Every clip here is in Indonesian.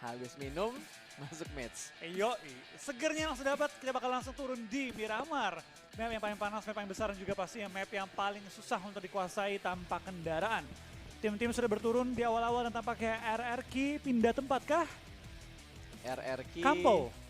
Habis minum, masuk match. Yoi, segernya langsung dapat, kita bakal langsung turun di Miramar. Map yang paling panas, map yang besar, dan juga pastinya map yang paling susah untuk dikuasai tanpa kendaraan. Tim-tim sudah berturun di awal-awal dan tampaknya RRQ pindah tempat kah? RRQ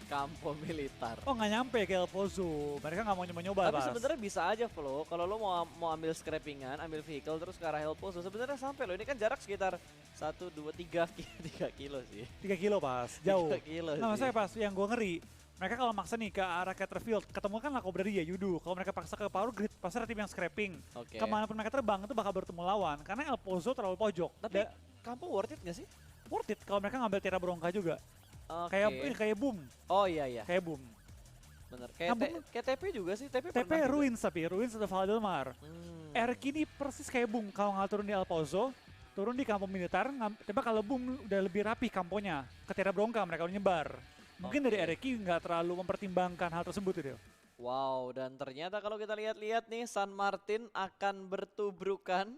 Campo Militar. Oh nggak nyampe ke El Pozo, mereka nggak mau nyoba-nyoba. Tapi sebenarnya bisa aja Flo, kalau lo mau ambil scrappingan, ambil vehicle terus ke arah El Pozo, sebenarnya sampai lo. Ini kan jarak sekitar 1, 2, 3 kilo sih. 3 kilo pas, jauh. 3 kilo Nah sih. maksudnya pas yang gue ngeri, mereka kalau maksa nih ke arah Caterfield, ketemu kan lah Cobra dia, Yudu. Kalau mereka paksa ke Power Grid, pasti ada tim yang scrapping. Oke. Kemanapun mereka terbang, itu bakal bertemu lawan. Karena El Pozo terlalu pojok. Tapi Campo worth it gak sih? Worth it kalau mereka ngambil Tira Bronca juga. Oke. Kayak Boom. Oh iya. Kayak Boom. Bener. Kayak TP juga sih. TP TP pernah Ruins tapi, Ruins atau Valdelmar. RQ ini persis kayak Boom. Kalau nggak turun di El Pozo, turun di Campo Militar, tapi kalau Boom udah lebih rapi kamponya. Ke Tira Bronca mereka udah nyebar. Mungkin dari RQ nggak terlalu mempertimbangkan hal tersebut itu. Wow, dan ternyata kalau kita lihat-lihat nih, San Martin akan bertubrukan.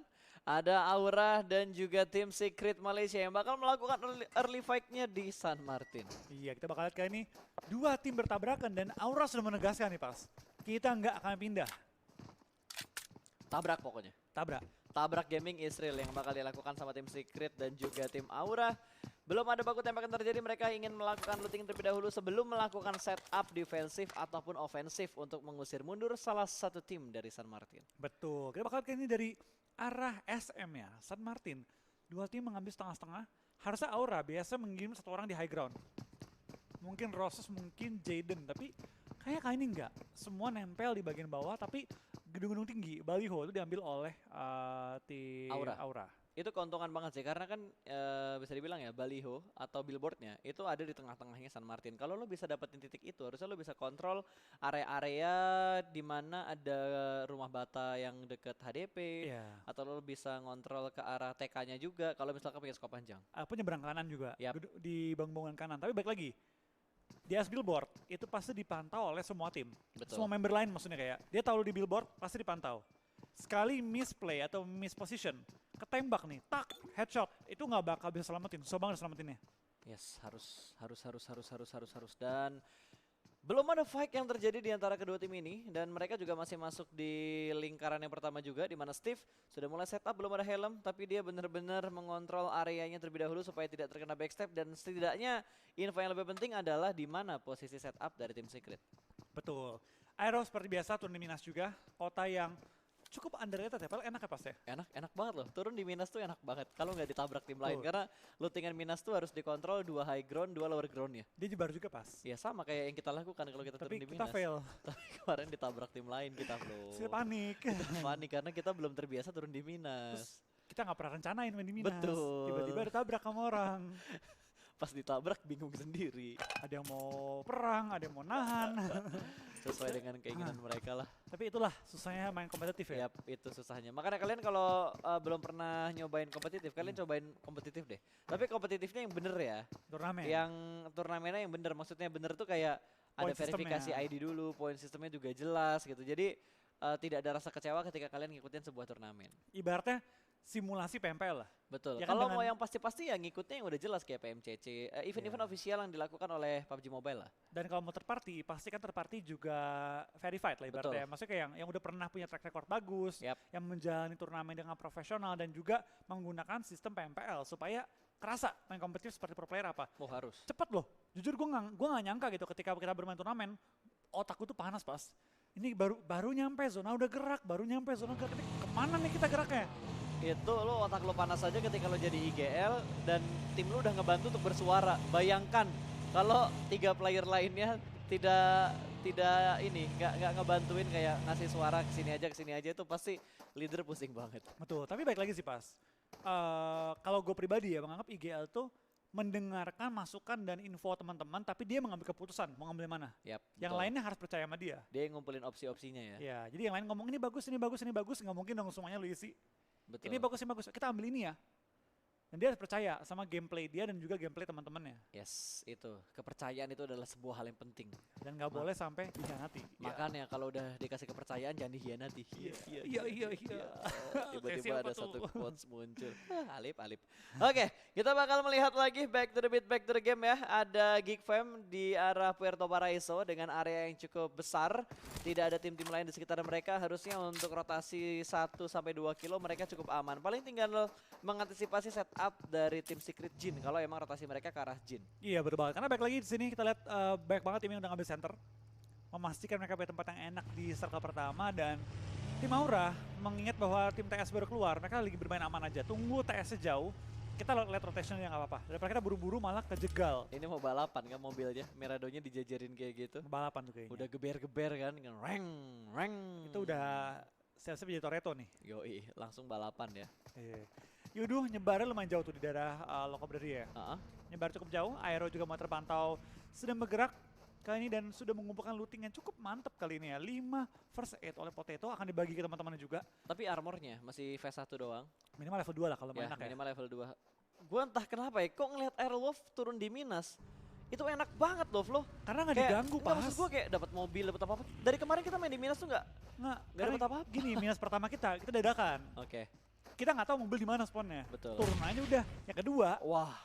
Ada Aura dan juga tim Secret Malaysia yang bakal melakukan early fight-nya di San Martin. Iya, kita bakal lihat kayak ini dua tim bertabrakan dan Aura sudah menegaskan nih pas. Kita nggak akan pindah. Tabrak pokoknya. Tabrak gaming Israel yang bakal dilakukan sama tim Secret dan juga tim Aura. Belum ada baku tembak yang terjadi, mereka ingin melakukan looting terlebih dahulu sebelum melakukan setup defensif ataupun ofensif untuk mengusir mundur salah satu tim dari San Martin. Betul, kita bakal lihat kayak ini dari arah SM ya, San Martin. Dua tim mengambil setengah-setengah, harusnya Aura biasa mengirim satu orang di high ground. Mungkin Roses, mungkin Jaden, tapi kayak kali ini enggak. Semua nempel di bagian bawah, tapi gedung-gedung tinggi, baliho itu diambil oleh tim Aura. Itu keuntungan banget sih, karena kan bisa dibilang ya baliho atau billboardnya itu ada di tengah-tengahnya San Martin. Kalau lo bisa dapetin titik itu, harusnya lo bisa kontrol area-area di mana ada rumah bata yang deket HDP, atau lo bisa ngontrol ke arah TK-nya juga kalau misalkan pakai skop panjang. Penyeberang kanan juga, Yap. di bangunan kanan. Tapi balik lagi, di atas billboard itu pasti dipantau oleh semua tim. Betul. Semua member lain maksudnya kayak, dia tahu di billboard pasti dipantau. Sekali misplay atau misposition, ketembak nih, tak, headshot, itu nggak bakal bisa selamatin, susah banget selamatinnya. Yes, harus. Dan belum ada fight yang terjadi di antara kedua tim ini, dan mereka juga masih masuk di lingkaran yang pertama juga, di mana Steve sudah mulai setup, belum ada helm, tapi dia benar-benar mengontrol areanya terlebih dahulu supaya tidak terkena backstep, dan setidaknya info yang lebih penting adalah di mana posisi setup dari tim Secret. Betul. Aero seperti biasa turun di Minas juga, kota yang cukup underrated ya, padahal enak ya pas ya? Enak banget loh, turun di Minas tuh enak banget kalau nggak ditabrak tim lain, karena lootingan Minas tuh harus dikontrol 2 high ground, 2 lower ground ya. Dia jebar juga pas. Ya sama kayak yang kita lakukan kalau kita turun di Minas. Tapi kita fail. Tapi kemarin ditabrak tim lain kita bro. Saya panik. Panik karena kita belum terbiasa turun di Minas. Terus kita nggak pernah rencanain main di Minas. Betul. Tiba-tiba ditabrak sama orang. Pas ditabrak bingung sendiri. Ada yang mau perang, ada yang mau nahan. Sesuai dengan keinginan mereka lah. Tapi itulah susahnya main kompetitif ya. Yap, itu susahnya. Makanya kalian kalau belum pernah nyobain kompetitif, kalian cobain kompetitif deh. Tapi kompetitifnya yang bener ya. Turnamen. Yang turnamennya yang bener. Maksudnya bener tuh kayak ada verifikasi ID dulu, poin sistemnya juga jelas gitu. Jadi tidak ada rasa kecewa ketika kalian ngikutin sebuah turnamen. Ibaratnya simulasi PMPL lah. Betul. Ya kan, kalau mau yang pasti-pasti ya ngikutnya yang udah jelas kayak PMCC, event-event official yang dilakukan oleh PUBG Mobile lah. Dan kalau mau third party, pasti kan third party juga verified lah ibaratnya. Maksudnya kayak yang udah pernah punya track record bagus, yang menjalani turnamen dengan profesional dan juga menggunakan sistem PMPL supaya kerasa main kompetitif seperti pro player apa. Oh harus. Cepet loh. Jujur gue nggak nyangka gitu ketika kita bermain turnamen, otakku tuh panas pas. Ini baru nyampe zona udah gerak, Ini kemana nih kita geraknya? Itu lo otak lo panas aja ketika lo jadi IGL dan tim lo udah ngebantu untuk bersuara. Bayangkan kalau 3 player lainnya tidak nggak ngebantuin kayak ngasih suara kesini aja itu pasti leader pusing banget. Betul, tapi baik lagi sih pas. Kalau gue pribadi ya menganggap IGL tuh mendengarkan masukan dan info teman-teman, tapi dia mengambil keputusan mau ngambil mana. Yap, yang lainnya harus percaya sama dia. Dia yang ngumpulin opsi-opsinya ya. Ya, jadi yang lain ngomong ini bagus, nggak mungkin dong semuanya lu isi. Betul. Ini bagus, kita ambil ini ya. Dan dia harus percaya sama gameplay dia dan juga gameplay teman-temannya. Yes, itu. Kepercayaan itu adalah sebuah hal yang penting. Dan nggak boleh sampai dikhianati. Makanya kalau udah dikasih kepercayaan jangan dikhianati. Iya. Tiba-tiba Siapa ada tuh? satu quotes muncul. Alip. Oke, kita bakal melihat lagi back to the beat, back to the game ya. Ada Geek Fam di arah Puerto Paraiso dengan area yang cukup besar. Tidak ada tim-tim lain di sekitar mereka. Harusnya untuk rotasi 1-2 kilo mereka cukup aman. Paling tinggal mengantisipasi setup dari tim Secret Jin kalau emang rotasi mereka ke arah Jin. Iya betul banget. Karena baik lagi di sini kita lihat banyak banget tim yang udah ngambil center. Memastikan mereka punya tempat yang enak di circle pertama dan tim Aura mengingat bahwa tim TS baru keluar, mereka lagi bermain aman aja. Tunggu TS sejauh, kita lihat rotationnya nggak apa-apa. Daripada kita buru-buru malah kejegal. Ini mau balapan kan mobilnya, Miradonya dijajarin kayak gitu. Balapan tuh kayaknya. Udah geber-geber kan, reng. Itu udah siap-siap jadi Toretto nih. Yoi, langsung balapan ya. Iya. Yuduh nyebarnya lumayan jauh tuh di daerah Lokobreria ya. Nyebar cukup jauh, Aero juga mau terpantau sedang bergerak kali ini dan sudah mengumpulkan looting yang cukup mantep kali ini ya. 5 first aid oleh Potato akan dibagi ke teman-temannya juga. Tapi armornya masih V1 doang. Minimal level 2 lah kalau Ya, enak ya. minimal level 2. Gua entah kenapa ya, kok ngeliat Airwolf turun di Minas. Itu enak banget loh. Karena nggak Kayak, diganggu nggak, pas. maksud gue kayak dapat mobil, dapat apa-apa. Dari kemarin kita main di Minas tuh nggak Nggak dapet apa-apa. Gini, minus pertama kita dadakan. Oke, Kita nggak tahu mobil di mana spawnnya. betul. Turun aja udah. Yang kedua, Wah,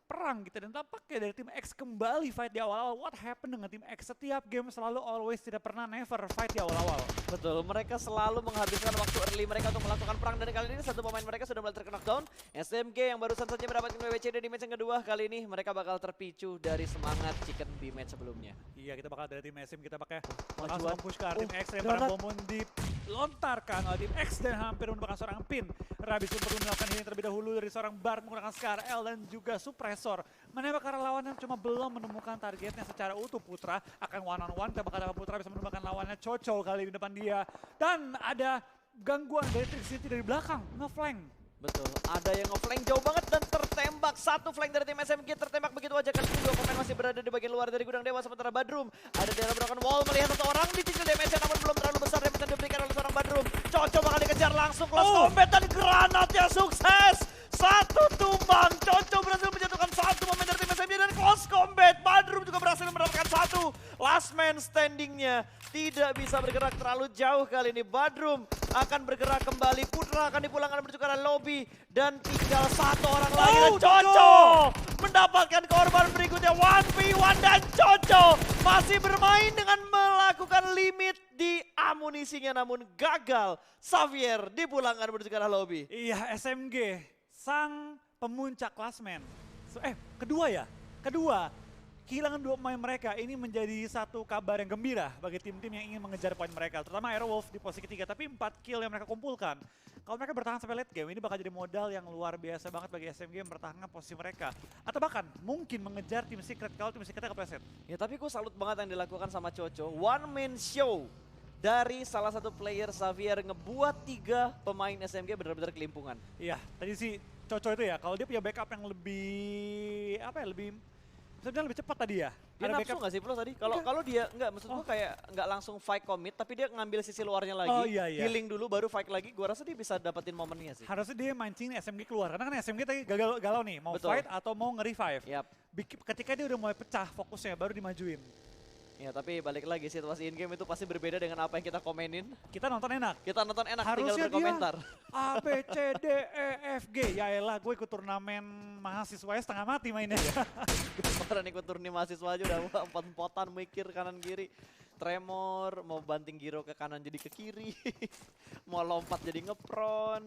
perang kita dan tampaknya dari tim X kembali fight di awal-awal. What happened dengan tim X? Setiap game selalu always tidak pernah never fight di awal-awal. betul. Mereka selalu menghabiskan waktu early mereka untuk melakukan perang. Dan kali ini satu pemain mereka sudah mulai terkena knockdown. SMG yang barusan saja mendapatkan WWCD di match yang kedua. Kali ini mereka bakal terpicu dari semangat Chicken di match sebelumnya. Iya, kita bakal dari tim SM kita pakai Majuan. langsung mempush ke arah tim X. donat. Lemparan bom dilontarkan oleh tim X dan hampir menemukan seorang pin. Rabis pun perlu melakukan healing terlebih dahulu dari seorang Bard menggunakan Scar L dan juga Suppressor. Menembak ke arah lawannya cuma belum menemukan targetnya secara utuh. Putra akan one on one, kita bakal dapat Putra bisa menemukan lawannya Coco kali di depan dia. Dan ada gangguan dari Trixie dari belakang, ngeflank. Betul, ada yang nge-flank jauh banget dan tertembak. Satu flank dari tim SMG tertembak begitu aja. Kan dua pemain masih berada di bagian luar dari gudang dewa. Sementara Badrum ada di dalam broken wall melihat satu orang dicicil damage namun belum terlalu besar damage yang diberikan oleh seorang Badrum. Coco bakal dikejar langsung close combat dan granatnya sukses. Satu tumbang, Coco berhasil menjatuhkan satu pemain dari tim SMG dan close combat. Badrum juga berhasil mendapatkan satu. Last man standingnya tidak bisa bergerak terlalu jauh kali ini. Badrum akan bergerak kembali. Putra akan dipulangkan menuju ke arah lobby. Dan tinggal satu orang lagi dan Coco mendapatkan korban berikutnya. 1v1 dan Coco masih bermain dengan melakukan limit di amunisinya namun gagal. Xavier dipulangkan menuju ke arah lobby. Iya, SMG sang pemuncak klasmen. Kedua ya? Kedua. Kehilangan dua pemain mereka ini menjadi satu kabar yang gembira bagi tim-tim yang ingin mengejar poin mereka. Terutama Airwolf di posisi ketiga, tapi 4 kill yang mereka kumpulkan. Kalau mereka bertahan sampai late game, ini bakal jadi modal yang luar biasa banget bagi SMG mempertahankan posisi mereka. Atau bahkan mungkin mengejar tim Secret kalau tim Secretnya kepleset. Ya tapi gue salut banget yang dilakukan sama Coco. One man show dari salah satu player Xavier ngebuat 3 pemain SMG benar-benar kelimpungan. Iya, tadi si Coco itu ya, kalau dia punya backup yang lebih, sebenarnya lebih cepat tadi ya. Dia Ada nafsu backup. nggak sih Bro tadi? Kalau dia nggak, maksud gue kayak nggak langsung fight commit, tapi dia ngambil sisi luarnya lagi, Oh, iya. healing dulu baru fight lagi. Gue rasa dia bisa dapetin momennya sih. Harusnya dia mancing SMG keluar, karena kan SMG tadi galau nih, mau Betul. fight atau mau nge-revive. Yap. Ketika dia udah mulai pecah fokusnya, baru dimajuin. Ya tapi balik lagi situasi in game itu pasti berbeda dengan apa yang kita komenin. Kita nonton enak. Kita nonton enak, Harusnya tinggal berkomentar. A, B, C, D, E, F, G. Ya elah, gue ikut turnamen mahasiswa ya setengah mati mainnya. Kemarin ikut turni mahasiswa aja udah empot-empotan mikir kanan kiri. Tremor, mau banting giro ke kanan jadi ke kiri. Mau lompat jadi ngepron.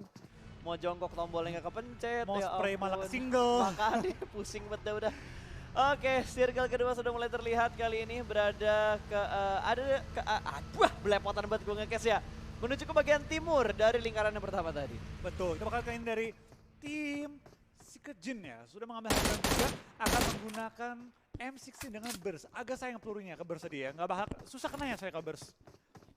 Mau jongkok tombolnya nggak kepencet. Mau ya spray malah ampun. ke single. Makanya pusing banget udah. Oke, circle kedua sudah mulai terlihat kali ini berada ke belepotan banget gue nge-case ya. Menuju ke bagian timur dari lingkaran yang pertama tadi. Betul, kita bakal kali ini dari tim Secret Jin ya. Sudah mengambil hadiah juga, akan menggunakan M16 dengan burst. Agak sayang pelurunya ke burst tadi ya, nggak bakal susah kena ya saya ke burst.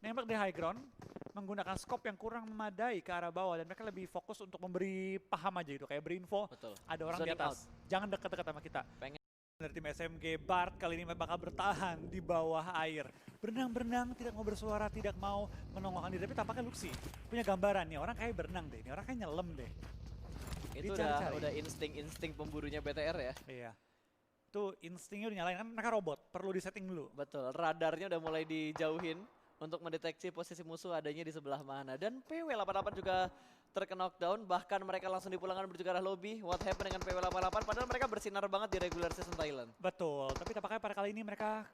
Nembak di high ground, menggunakan scope yang kurang memadai ke arah bawah dan mereka lebih fokus untuk memberi paham aja itu, kayak berinfo. Betul. Ada orang Zoning di atas, jangan dekat-dekat sama kita. Pengen. Dari tim SMG, Bard kali ini bakal bertahan di bawah air. Berenang-berenang, tidak mau bersuara, tidak mau menongolkan diri. Tapi tampaknya Luxi punya gambaran nih, orang kayak berenang deh, ini orang kayak nyelam deh. Itu Dicari-cari. udah insting pemburunya BTR ya. Iya. Itu instingnya udah nyalain kan mereka robot, perlu disetting dulu. Betul, radarnya udah mulai dijauhin untuk mendeteksi posisi musuh adanya di sebelah mana. Dan PW88 juga terkena knockdown, bahkan mereka langsung dipulangkan menuju ke arah lobby. What happened dengan PW88? Padahal mereka bersinar banget di regular season Thailand. Betul, tapi tampaknya pada kali ini mereka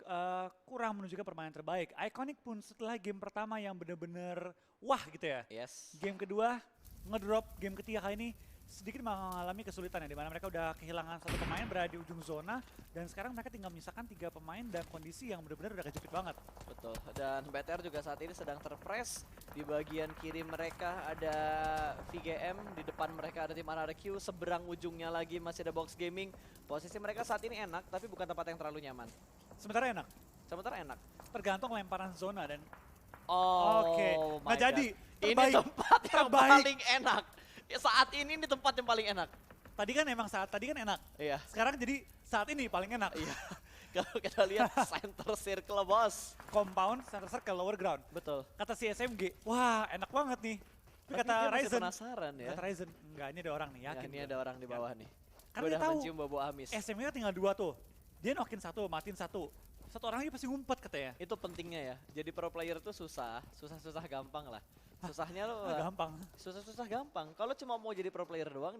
kurang menunjukkan permainan terbaik. Iconic pun setelah game pertama yang bener-bener wah gitu ya. Yes. Game kedua ngedrop, game ketiga kali ini sedikit mengalami kesulitan ya, di mana mereka udah kehilangan satu pemain berada di ujung zona dan sekarang mereka tinggal menyisakan 3 pemain dan kondisi yang benar-benar udah kejepit banget. Betul, dan BTR juga saat ini sedang terpress. Di bagian kiri mereka ada VGM, di depan mereka ada tim RRQ, seberang ujungnya lagi masih ada Box Gaming. Posisi mereka saat ini enak, tapi bukan tempat yang terlalu nyaman. Sementara enak, Sementara enak. tergantung lemparan zona dan Oh, Oke, my nggak jadi. God. Ini Terbaik. tempat yang Terbaik. paling enak. Ya, saat ini tempat yang paling enak. tadi kan emang saat tadi kan enak, Iya. sekarang jadi saat ini paling enak. Iya. Kalau kita lihat center circle bos. Compound, center circle, lower ground. Betul. Kata si SMG, wah enak banget nih. Tapi Tapi kata dia masih Ryzen, penasaran ya. kata Ryzen, enggak ini ada orang nih, Ya, yakin. ini gua. ada orang di bawah nih. Karena Gue dia udah tahu mencium bau amis. SMG kan tinggal 2 tuh. Dia nokin 1, matiin 1. Satu orang lagi pasti ngumpet katanya. Itu pentingnya ya. Jadi pro player tuh susah gampang lah. Susahnya lo Gampang. susah gampang. Kalau cuma mau jadi pro player doang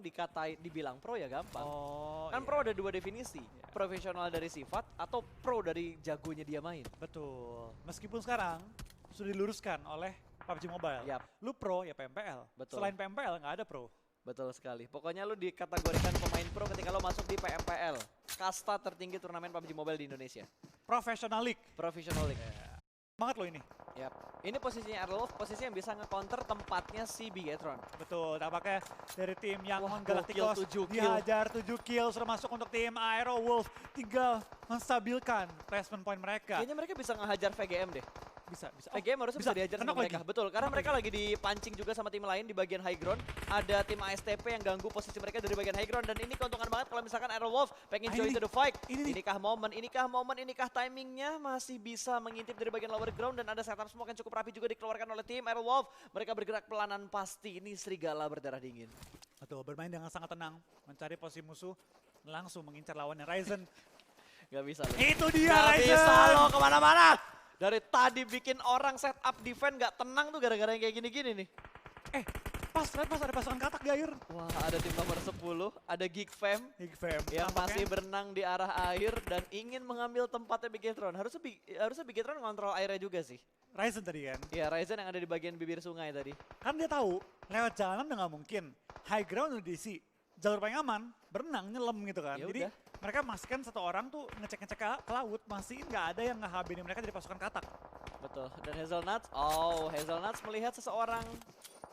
dibilang pro ya gampang. Oh, Kan iya. pro ada 2 definisi. Profesional dari sifat atau pro dari jagonya dia main. Betul. Meskipun sekarang sudah diluruskan oleh PUBG Mobile. Yap. Lu pro ya PMPL. Betul. Selain PMPL nggak ada pro. Betul sekali. Pokoknya lu dikategorikan pemain pro ketika lo masuk di PMPL. Kasta tertinggi turnamen PUBG Mobile di Indonesia. Professional League. Professional League. Banget lo ini. Yap. Ini posisinya Airlove, posisi yang bisa nge-counter tempatnya si Bigetron. Betul, tampaknya dari tim yang Wah, Galacticos gokil, 7 kill. dihajar 7 kill, sudah masuk untuk tim Aero Wolf. Tinggal menstabilkan placement point mereka. Kayaknya mereka bisa ngehajar VGM deh. Bisa. VGM harusnya bisa dihajar sama Kenapa mereka. lagi? Betul, karena Kenapa mereka lagi dipancing juga sama tim lain di bagian high ground. Ada tim ASTP yang ganggu posisi mereka dari bagian high ground. Dan ini keuntungan banget kalau misalkan Aerowolf pengen join ini to the fight. ini nih. Inikah timingnya masih bisa mengintip dari bagian lower ground. Dan ada setup smoke yang cukup rapi juga dikeluarkan oleh tim Aerowolf. Mereka bergerak pelanan pasti. Ini serigala berdarah dingin. Betul, bermain dengan sangat tenang, mencari posisi musuh, langsung mengincar lawannya Ryzen. Gak bisa loh. Itu dia Gak Ryzen. bisa loh kemana-mana. Dari tadi bikin orang setup defense gak tenang tuh gara-gara yang kayak gini-gini nih. Pas ada pasukan katak di air. Wah, ada tim nomor 10, ada Geek Fam Big Fam. yang Tampaknya masih berenang di arah air dan ingin mengambil tempatnya Bigetron. Harusnya Bigetron ngontrol airnya juga sih. Ryzen tadi kan. Ya, Ryzen yang ada di bagian bibir sungai tadi. Kan dia tahu, lewat jalanan udah nggak mungkin. High ground udah diisi. Jalur paling aman, berenang, nyelam gitu kan. Ya Jadi udah. mereka masihkan satu orang tuh ngecek-ngecek ke laut, masih nggak ada yang ngehabinin mereka dari pasukan katak. Betul. Dan Hazelnuts melihat seseorang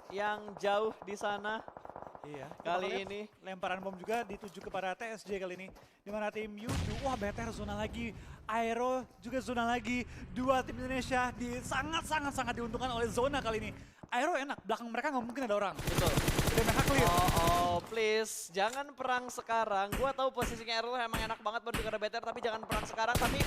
yang jauh di sana Iya. kali ini. Lemparan bom juga dituju kepada TSJ kali ini. Di mana tim Yudu, wah BTR zona lagi. Aero juga zona lagi. Dua tim Indonesia sangat diuntungkan oleh zona kali ini. Aero enak, belakang mereka nggak mungkin ada orang. Betul. Udah mereka clear. Oh, please. Jangan perang sekarang. Gua tahu posisinya Errol emang enak banget menuju ke arah BTR, tapi jangan perang sekarang. Tapi,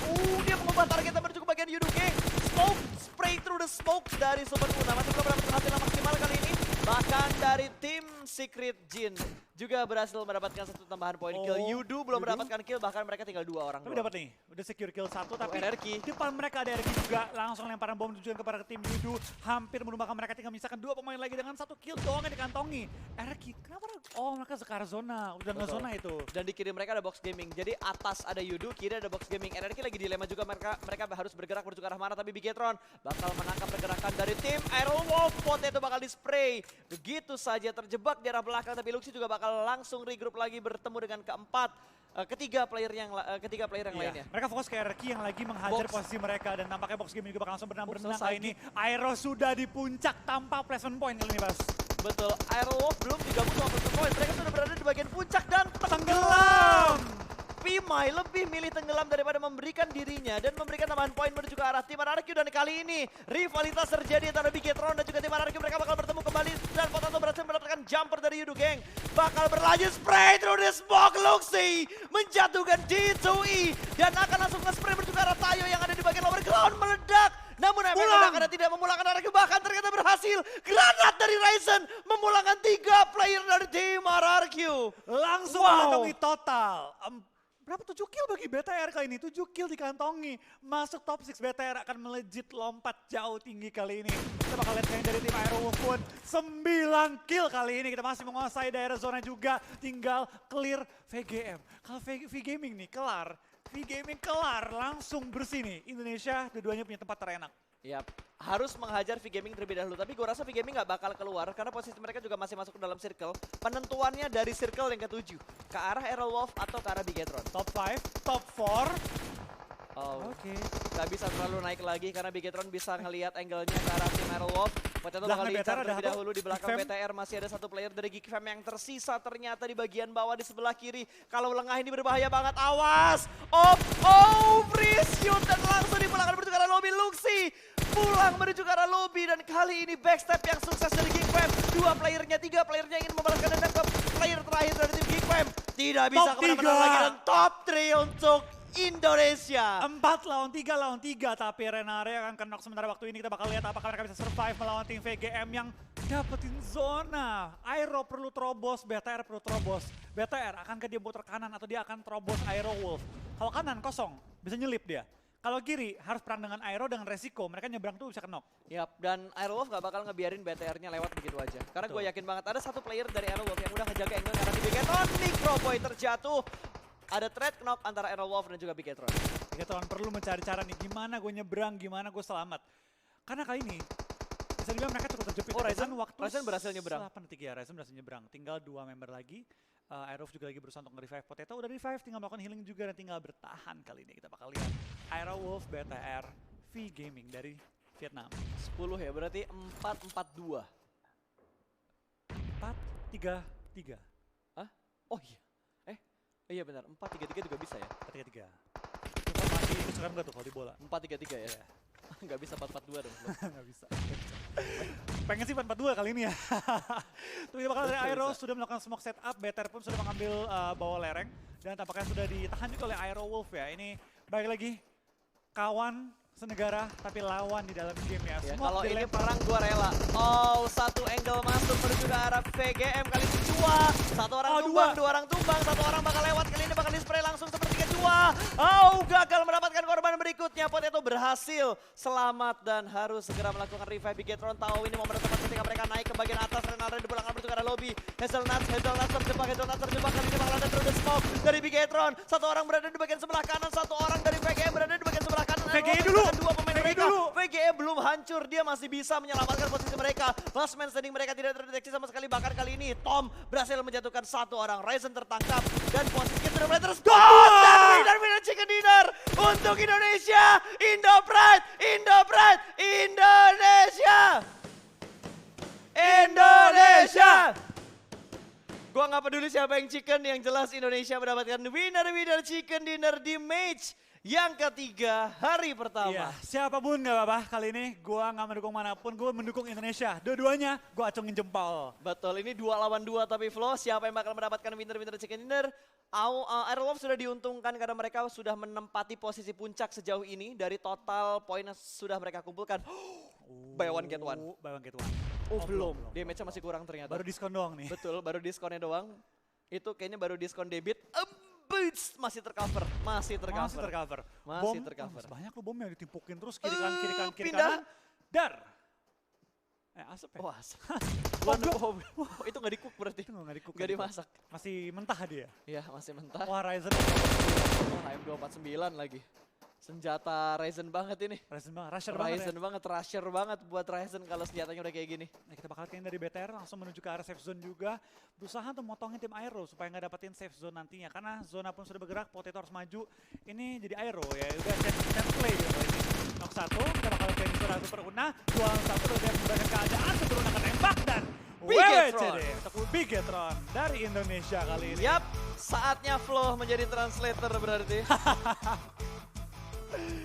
dia mengubah targetnya menuju ke bagian Yudu King. Smoke, spray through the smoke dari Super Una. Masih belum berhasil berhasil maksimal kali ini. Bahkan dari tim Secret Jin juga berhasil mendapatkan satu tambahan poin kill. Yudu belum Yudu. mendapatkan kill, bahkan mereka tinggal 2 orang Tapi doang. dapat nih, udah secure kill 1 tapi RRQ. di depan mereka ada RRQ juga. Langsung lemparan bom tujuan kepada tim Yudu. Hampir menumbangkan mereka, tinggal menyisakan 2 pemain lagi dengan 1 kill doang yang dikantongi. RRQ, kenapa? Oh mereka Zekar zona, udah Betul. nge-zona itu. Dan di kiri mereka ada Box Gaming. Jadi atas ada Yudu, kiri ada Box Gaming. RRQ lagi dilema juga, mereka harus bergerak menuju ke arah mana. Tapi Bigetron bakal menangkap pergerakan dari tim Aerowolf. Potnya itu bakal di-spray. Begitu saja terjebak di arah belakang. Tapi Luxi juga bakal langsung regroup lagi bertemu dengan ketiga player yang Iya, lainnya. mereka fokus ke RRQ yang lagi menghajar Box. posisi mereka. Dan tampaknya Box Gaming juga bakal langsung berenang-berenang selesai. kali ini. Aero sudah di puncak tanpa placement point kali ini Bas. Betul, Aerowolf belum digabung sama Person Point. Mereka sudah berada di bagian puncak dan Tenggelam! Pimai lebih milih tenggelam daripada memberikan dirinya dan memberikan tambahan poin menuju ke arah tim RRQ. Dan kali ini rivalitas terjadi antara Bigetron dan juga tim RRQ. Mereka bakal bertemu kembali dan Potato berhasil mendapatkan jumper dari Yudu Gang. Bakal berlanjut spray through the smoke. Luxi menjatuhkan D2E dan akan langsung nge-spray menuju ke arah Tayo yang ada di bagian lower ground, meledak. Namun FFM Pulang. karena tidak memulangkan arah bahkan ternyata berhasil. Granat dari Ryzen memulangkan 3 player dari tim RRQ. Langsung Wow. mengantongi total. Berapa 7 kill bagi BTR kali ini? 7 kill dikantongi. Masuk top 6 BTR akan melejit lompat jauh tinggi kali ini. Kita bakal lihat yang dari tim Aerowolf pun 9 kill kali ini. Kita masih menguasai daerah zona juga. Tinggal clear VGM. Kalau V-Gaming nih kelar. V-Gaming kelar langsung bersih nih. Indonesia dua-duanya punya tempat terenak. Yap, harus menghajar V-Gaming terlebih dahulu. Tapi gue rasa V-Gaming nggak bakal keluar karena posisi mereka juga masih masuk ke dalam circle. Penentuannya dari circle yang ke-7. Ke arah Aerowolf atau ke arah Bigetron. Top 5, top 4. Oh, Oke. nggak bisa terlalu naik lagi karena Bigetron bisa ngelihat angle-nya ke arah tim Aerowolf. Potato bakal Belakangnya diincar BTR ada terlebih satu. dahulu di belakang Geekfam. BTR masih ada satu player dari Geekfam yang tersisa ternyata di bagian bawah di sebelah kiri. Kalau lengah ini berbahaya banget, awas! Free shoot dan langsung dipulangkan menuju ke arah lobby Luxi. Pulang menuju ke arah lobby dan kali ini backstep yang sukses dari Geekfam. 2 playernya, 3 playernya ingin membalaskan dendam ke player terakhir dari tim Geekfam. Tidak bisa Top kemana-mana 3. lagi dan top 3 untuk Indonesia. 4 lawan 3 tapi Renare akan kena sementara waktu ini. Kita bakal lihat apakah mereka bisa survive melawan tim VGM yang dapetin zona. Aero perlu terobos, BTR perlu terobos. BTR akan ke dia muter kanan atau dia akan terobos Aerowolf. Kalau kanan kosong, bisa nyelip dia. Kalau kiri harus perang dengan Aero dengan resiko. Mereka nyebrang tuh bisa kenok. Yap, dan Aerowolf gak bakal ngebiarin BTR-nya lewat begitu aja. Karena gue Betul. yakin banget ada satu player dari Aerowolf yang udah ngejaga angle karena di Bigetron. Microboy terjatuh. Ada threat knock antara Aerowolf dan juga Bigetron. Bigetron perlu mencari cara nih, gimana gue nyebrang, gimana gue selamat. Karena kali ini, bisa dibilang mereka cukup terjepit. Oh, Ryzen Dengan Ryzen berhasil nyebrang. 8 detik ya, Ryzen berhasil nyebrang. Tinggal 2 member lagi. Aerowolf juga lagi berusaha untuk nge-revive Potato. Udah revive, tinggal melakukan healing juga dan tinggal bertahan kali ini. Kita bakal lihat Aerowolf, BTR, V-Gaming dari Vietnam. 10 ya, berarti 4-4-2. 4-3-3. Hah? Oh iya. Iya benar, 4-3-3 juga bisa ya. 4-3-3. Informasi kesukaan gak tuh kalau di bola? 4-3-3 ya. Iya. Nggak bisa 4-4-2 dong. Nggak bisa. Pengen sih 4-4-2 kali ini ya. Tuh kita bakal dari Betul, Aero bisa. sudah melakukan smoke setup, BTR pun sudah mengambil bawah lereng. Dan tampaknya sudah ditahan juga oleh Aerowolf ya. Ini balik lagi kawan senegara tapi lawan di dalam game ya. Ya, Smoke kalau ini dilempar. perang gua rela. Oh, satu angle masuk menuju ke arah VGM kali ini Cua. Satu orang Oh, tumbang, dua. 2 orang tumbang, 1 orang bakal lewat kali ini bakal di-spray langsung seperti Cua. Oh, gagal mendapatkan korban berikutnya. Potato berhasil selamat dan harus segera melakukan revive Bigetron. Tahu ini momen tepat ketika mereka naik ke bagian atas. Renaldo dipulangkan menuju ke arah lobby. Hazelnuts terjebak kali ini bakal ada through the smoke dari Bigetron. 1 orang berada di bagian sebelah kanan, 1 orang dari VGM berada di bagian sebelah kanan. VGE Aerowolf dulu. menekan 2 pemain VGE mereka. dulu. VGE belum hancur, dia masih bisa menyelamatkan posisi mereka. Last man standing mereka tidak terdeteksi sama sekali. Bahkan kali ini Tom berhasil menjatuhkan 1 orang. Ryzen tertangkap dan posisinya sudah mulai terspot. Dan winner chicken dinner untuk Indonesia. Indo Pride, Indo Pride, Indonesia. Indonesia. Gua nggak peduli siapa yang chicken, yang jelas Indonesia mendapatkan winner chicken dinner di match yang ketiga hari pertama. Iya, siapapun gak apa-apa kali ini gue gak mendukung manapun, gue mendukung Indonesia. Dua-duanya gue acungin jempol. Betul, ini 2 lawan 2 tapi Flo, siapa yang bakal mendapatkan winner chicken dinner? Aerowolf sudah diuntungkan karena mereka sudah menempati posisi puncak sejauh ini dari total poin yang sudah mereka kumpulkan. Buy one get one. Buy one get one. Oh, belum. Damage-nya masih kurang ternyata. Baru diskon doang nih. Betul, baru diskonnya doang. Itu kayaknya baru diskon debit. Masih tercover, masih tercover. Masih tercover. Masih Bom, tercover. banyak loh bom yang ditimpukin terus kiri kanan, kiri kanan, kiri pindah. kanan. Dar. Asap ya? Oh, asap. Oh, Oh, itu nggak di-cook berarti. Itu nggak di-cook. Nggak dimasak. Masih mentah dia. Iya, masih mentah. Wah, Ryzen. Oh, HM249 lagi. Senjata Ryzen banget ini. Ryzen banget, rusher banget ya. Ryzen banget, rusher banget buat Ryzen kalau senjatanya udah kayak gini. Nah, kita bakal lihat dari BTR langsung menuju ke arah safe zone juga. Berusaha untuk motongin tim Aero supaya nggak dapetin safe zone nantinya. Karena zona pun sudah bergerak, Potato harus maju. Ini jadi Aero ya, udah chance play gitu ini. Knock 1, kita bakal lihat ini suara Super Una. 2-1, udah dia membangun keadaan, Super Una akan tembak dan Bigetron. untuk Bigetron dari Indonesia kali ini. Yap, saatnya Flo menjadi translator berarti.